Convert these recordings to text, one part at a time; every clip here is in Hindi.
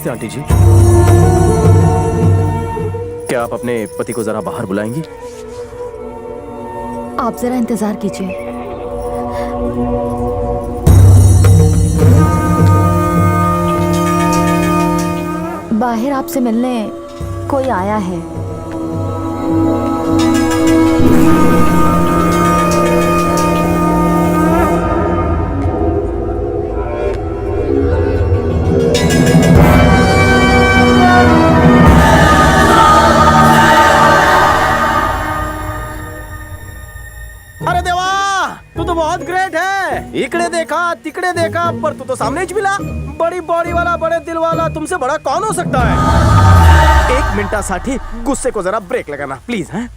नमस्ते आंटी जी। क्या आप अपने पति को जरा बाहर बुलाएंगी? आप जरा इंतजार कीजिए। बाहर आपसे मिलने कोई आया है। अरे देवा, तू तो बहुत ग्रेट है। इकडे देखा तिकडे देखा पर तू तो सामने ही मिला। बड़ी बॉडी वाला, बड़े दिल वाला, तुमसे बड़ा कौन हो सकता है? एक मिनिटासाठी गुस्से को जरा ब्रेक लगाना प्लीज। हैं?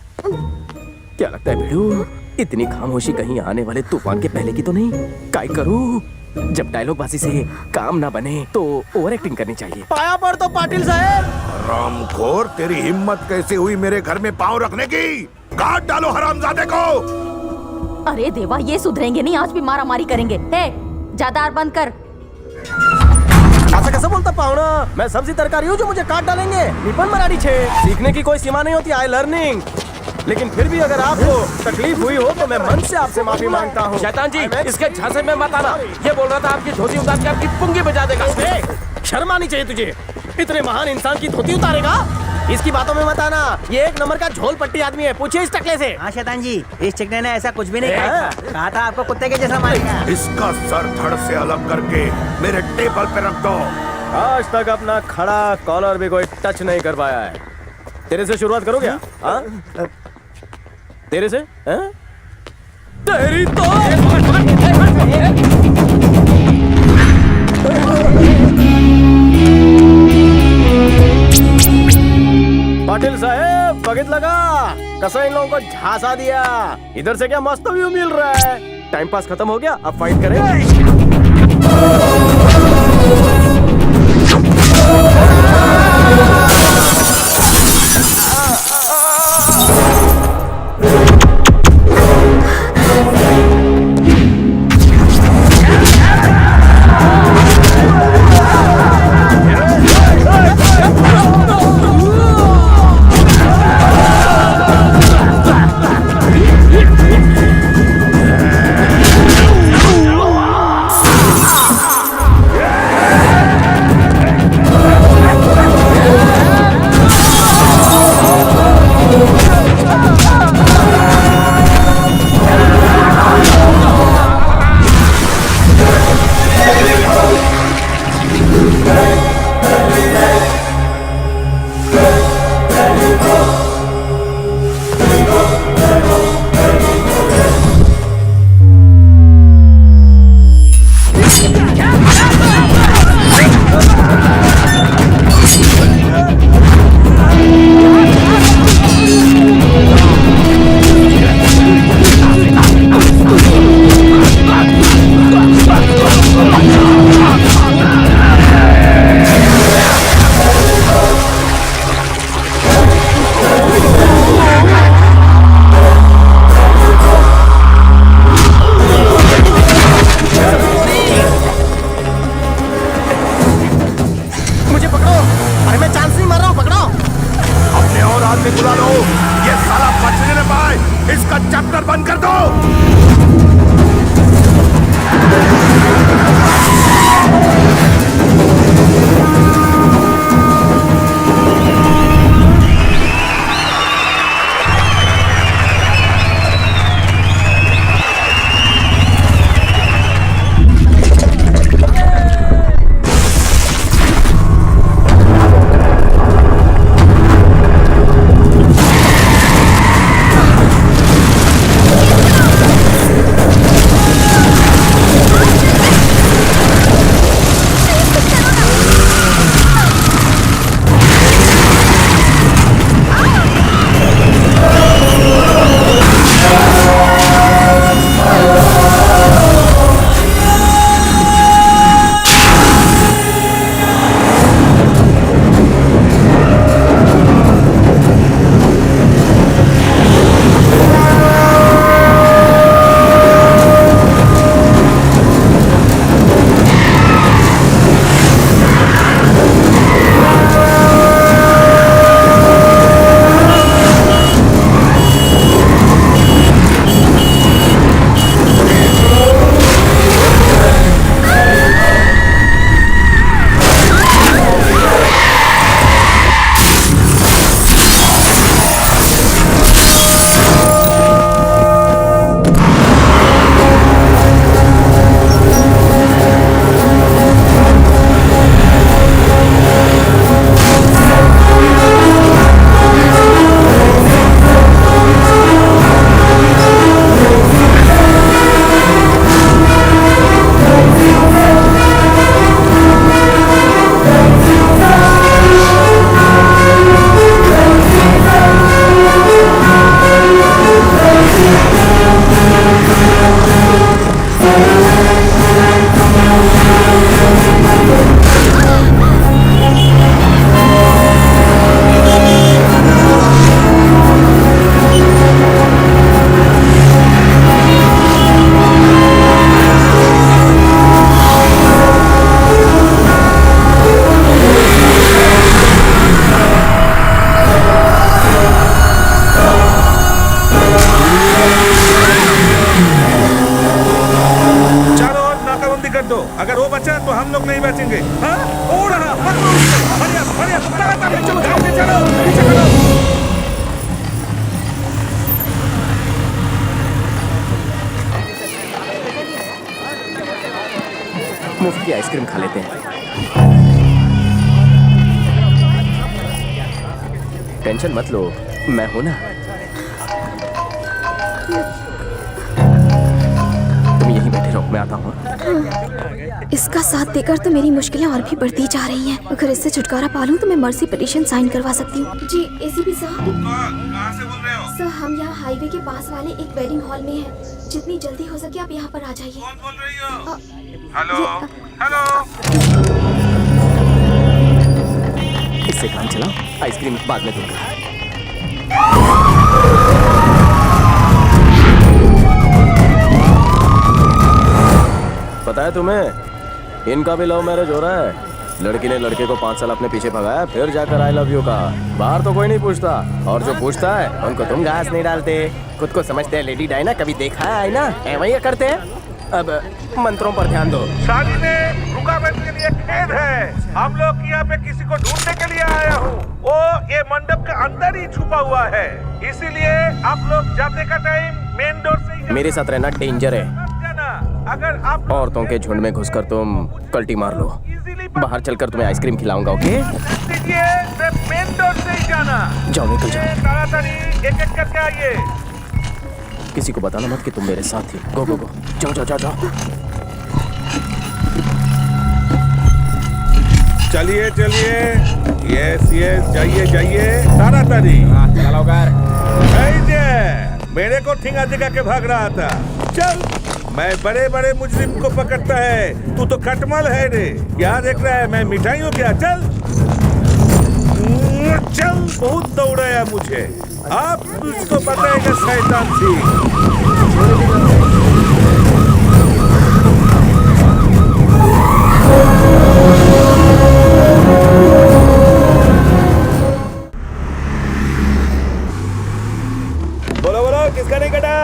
क्या लगता है भिड़ू, इतनी खामोशी कहीं आने वाले तूफान के पहले की तो नहीं? काय करूं? जब डायलॉग बाजी से काम ना बने तो ओवर एक्टिंग करनी चाहिए। पाया पर तो पाटिल साहब। रामखोर, तेरी हिम्मत कैसे हुई मेरे घर में पांव रखने की? काट डालो हरामजादे को। अरे देवा, ये सुधरेंगे नहीं, आज भी मारा मारी करेंगे। हे, ज्यादा बंद कर। ऐसा कैसे बोलता पाहुणा? मैं सब्जी तरकारी हूँ जो मुझे काट डालेंगे? निपन मराठी छे। सीखने की कोई सीमा नहीं होती। आई लर्निंग। लेकिन फिर भी अगर आपको तकलीफ हुई हो तो मैं मन से आपसे माफी मांगता हूँ। शैतान जी, इसके झांसे में मत आना। ये बोल रहा था आपकी धोती उतार के आपकी पुंगी बजा देगा। शर्म आनी चाहिए तुझे। इतने महान इंसान की धोती उतारेगा? इसकी बातों में मत आना। ये एक नंबर का झोल पट्टी आदमी है। पूछिए इस टकले से। हाँ शैतान जी, इस चिकने ने ऐसा कुछ भी नहीं कहा था आपको कुत्ते के जैसा मारेगा। इसका सर धड़ से अलग करके मेरे टेबल पे रख दो। आज तक अपना खड़ा कॉलर भी कोई टच नहीं कर पाया है। तेरे से शुरुआत करो क्या? हाँ? तेरे से? हाँ? तेरी तो पाटिल साहेब, बघितलं का कसं इन लोगों को झांसा दिया? इधर से क्या मस्त व्यू मिल रहा है। टाइम पास खत्म हो गया, अब फाइट करें। बुला लो। ये साला बचने न पाए, इसका चैप्टर बंद कर दो। चलो पीछे करो। मुफ्त की आइसक्रीम खा लेते हैं। टेंशन मत लो, मैं हूं ना। तुम यहीं बैठे रहो, मैं आता हूं। इसका साथ देकर तो मेरी मुश्किलें और भी बढ़ती जा रही हैं। अगर इससे छुटकारा पा लूं तो मैं मर्सी पिटीशन साइन करवा सकती हूँ। जी एसीपी साहब। कहाँ से बोल रहे हो? सर हम यहाँ हाईवे के पास वाले एक वेडिंग हॉल में हैं। जितनी जल्दी हो सके आप यहाँ पर आ जाइए। कौन बोल रही हो? Hello hello. इससे काम चलाओ, आइसक्रीम बाद में दूंगा। पता है तुम्हें, इनका भी लव मैरिज हो रहा है। लड़की ने लड़के को 5 साल अपने पीछे भगाया, फिर जाकर आई लव यू कहा। बाहर तो कोई नहीं पूछता, और जो पूछता है उनको तुम घास नहीं डालते। खुद को समझते हैं लेडी डायना, कभी देखा है ना? वही करते हैं। अब मंत्रों पर ध्यान दो। शादी में रुकावट के लिए खेद है। हम लोग यहाँ पे किसी को ढूंढने के लिए आया हूँ। वो ये मंडप के अंदर ही छुपा हुआ है, इसीलिए आप लोग जाने का टाइम मेन डोर से ही मेरे साथ रहना डेंजर है। जाना। अगर आप औरतों के झुंड में घुसकर तुम कल्टी मार लो। बाहर चलकर तुम्हें आइसक्रीम खिलाऊंगा, ओके? मेन डोर से ही जाना। जाओ, निकल जाओ। ताड़ाताड़ी एक एक करके आइए। किसी को बताना मत कि तुम मेरे साथ थी। गो गो गो, जाओ जाओ जाओ जाओ। चलिए चलिए, यस यस, जाइए जाइए ताड़ाताड़ी। चलो कर। मेरे को ठिंगा दिखा के भाग रहा था। चल, मैं बड़े बड़े मुजरिम को पकड़ता है, तू तो खटमल है रे। क्या देख रहा है, मैं मिठाई हूँ क्या? चल चल, बहुत दौड़ाया मुझे। आप तुझको बताएगा शैतान सिंह। बोलो बोलो, किसका नहीं कटा?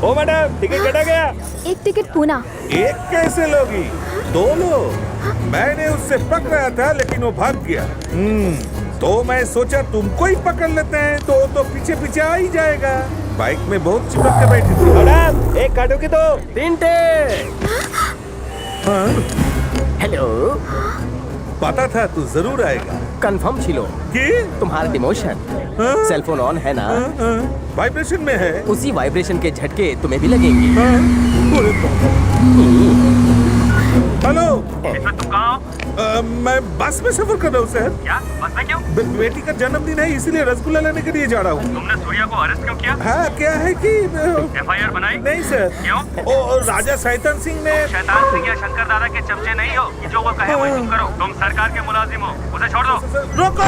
ओ मैडम, टिकट कटा गया? एक टिकट पूना। एक कैसे लोगी? 2 लो। मैंने उससे पकड़ा था लेकिन वो भाग गया। तो मैं सोचा तुमको ही पकड़ लेते हैं, तो पीछे पीछे आ ही जाएगा। बाइक में बहुत चिपक के बैठी थी। मैडम, एक काटो की दो। टिंटे। हेलो। पता था तू जरूर आएगा। कंफर्म छिलो कि तुम्हारा डिमोशन। सेलफोन ऑन है ना? वाइब्रेशन में है। उसी वाइब्रेशन के झटके तुम्हें भी लगेंगे। हेलो, इसमें तुम कहाँ हो? मैं बस में सफर कर रहा हूँ सर। क्या? बस में क्यों? बेटी का जन्मदिन है, इसीलिए रसगुल्ला लेने के लिए जा रहा हूँ। तुमने सूर्या को अरेस्ट क्यों किया? हाँ, क्या है कि FIR बनाई? नहीं सर। क्यों? ओ राजा शैतान सिंह ने। शैतान सिंह या शंकर दादा के चमचे नहीं हो कि जो वो कहे वही तुम करो। तुम सरकार के मुलाजिम हो, उसे छोड़ दो। रोको,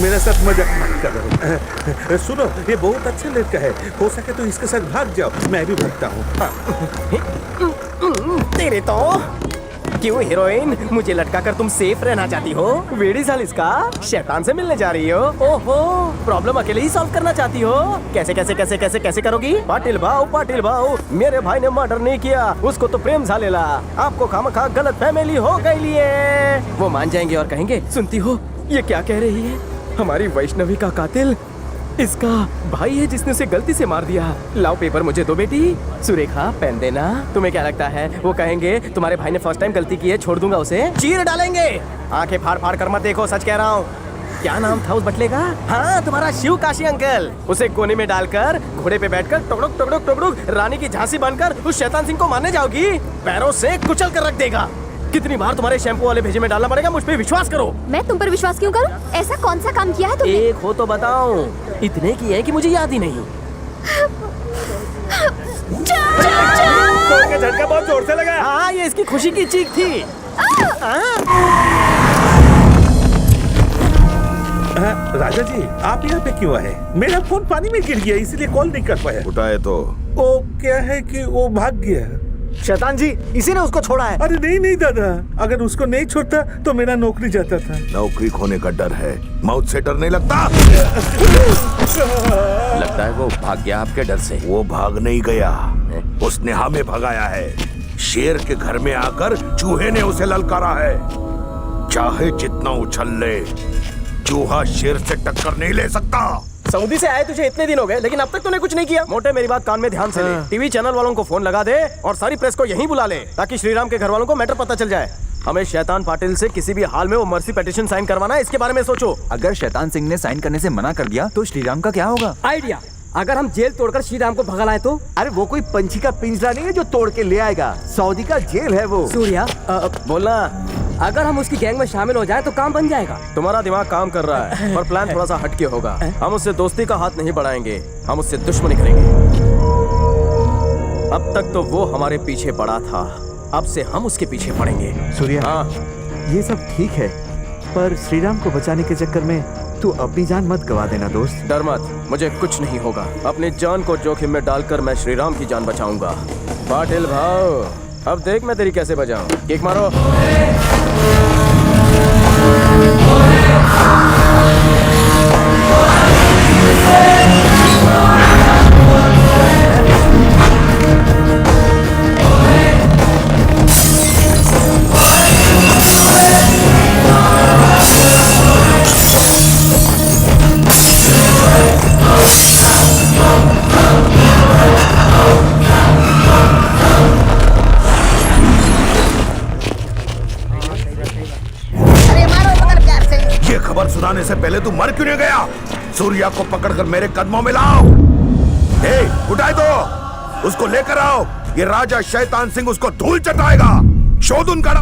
मेरे साथ मजाक मत करो। सुनो, ये बहुत अच्छा लड़का है, हो सके तो इसके साथ भाग जाओ। मैं भी भागता हूँ। तेरे तो क्यों हीरोइन, मुझे लटका कर तुम सेफ रहना चाहती हो? वेड़ी साल इसका शैतान से मिलने जा रही हो? ओहो, प्रॉब्लम अकेले ही सॉल्व करना चाहती हो? कैसे कैसे कैसे कैसे कैसे करोगी? पाटिल भाऊ, मेरे भाई ने मर्डर नहीं किया, उसको तो प्रेम झालेला। आपको खामखा गलत फैमिली हो गई लिए। वो मान जाएंगे और कहेंगे, सुनती हो ये क्या कह रही है? हमारी वैष्णवी का कातिल इसका भाई है जिसने उसे गलती से मार दिया। लाओ पेपर मुझे दो बेटी। सुरेखा, पेन देना। तुम्हें क्या लगता है वो कहेंगे तुम्हारे भाई ने फर्स्ट टाइम गलती की है, छोड़ दूंगा उसे? चीर डालेंगे। आंखें फाड़ फाड़ कर मत देखो, सच कह रहा हूँ। क्या नाम था उस बटले का? हाँ, तुम्हारा शिव काशी अंकल। उसे कोने में डालकर घोड़े पे बैठकर टुकड़ुक टुकड़ुक टुकड़ुक रानी की झांसी बनकर उस शैतान सिंह को मारने जाओगी? पैरों से कुचल कर रख देगा। कितनी बार तुम्हारे शैम्पू वाले भेजे में डालना पड़ेगा? मुझ पे विश्वास करो। मैं तुम पर विश्वास क्यों करूं? ऐसा कौन सा काम किया है तुमने? एक हो तो बताओ। इतने की है कि मुझे याद ही नहीं। का झटका बहुत जोर से लगा। हाँ, ये इसकी खुशी की चीख थी। राजा जी, आप यहाँ पे क्यों आए? मेरा फोन पानी में गिर गया, इसलिए कॉल नहीं कर पाया। उठाए तो वो क्या है कि वो भाग गया। शैतान जी, इसी ने उसको छोड़ा है। अरे नहीं नहीं दादा, अगर उसको नहीं छोड़ता तो मेरा नौकरी जाता था। नौकरी खोने का डर है, मौत से डर नहीं लगता। लगता है वो भाग गया आपके डर से। वो भाग नहीं गया, उसने हमें भगाया है। शेर के घर में आकर चूहे ने उसे ललकारा है। चाहे जितना उछल ले, चूहा शेर से टक्कर नहीं ले सकता। सऊदी से आए तुझे इतने दिन हो गए, लेकिन अब तक तूने कुछ नहीं किया। मोटे, मेरी बात कान में ध्यान से ले। टीवी चैनल वालों को फोन लगा दे और सारी प्रेस को यहीं बुला ले, ताकि श्रीराम के घर वालों को मैटर पता चल जाए। हमें शैतान पाटिल से किसी भी हाल में वो मर्सी पिटीशन साइन करवाना है, इसके बारे में सोचो। अगर शैतान सिंह ने साइन करने से मना कर दिया तो श्रीराम का क्या होगा? आइडिया, अगर हम जेल तोड़कर श्रीराम को भगा लाए तो? अरे वो कोई पंछी का पिंजरा नहीं है जो तोड़ के ले आएगा, सऊदी का जेल है वो। सूर्या, बोलना। अगर हम उसकी गैंग में शामिल हो जाए तो काम बन जाएगा। तुम्हारा दिमाग काम कर रहा है, पर प्लान थोड़ा सा हटके होगा। हम उससे दोस्ती का हाथ नहीं बढ़ाएंगे, हम उससे दुश्मनी करेंगे। अब तक तो वो हमारे पीछे पड़ा था, अब से हम उसके पीछे पड़ेंगे। सूर्या, हाँ, ये सब ठीक है, पर श्रीराम को बचाने के चक्कर में तू अपनी जान मत गवा देना दोस्त। डर मत, मुझे कुछ नहीं होगा। अपनी जान को जोखिम में डालकर मैं श्रीराम की जान बचाऊंगा। पाटिल भाव, अब देख मैं तेरी कैसे बचाऊं। किक मारो। ये खबर सुनाने से पहले तू मर क्यों नहीं गया? सूर्या को पकड़कर मेरे कदमों में लाओ। उठाए दो, उसको लेकर आओ। ये राजा शैतान सिंह उसको धूल चटाएगा। शोध उनका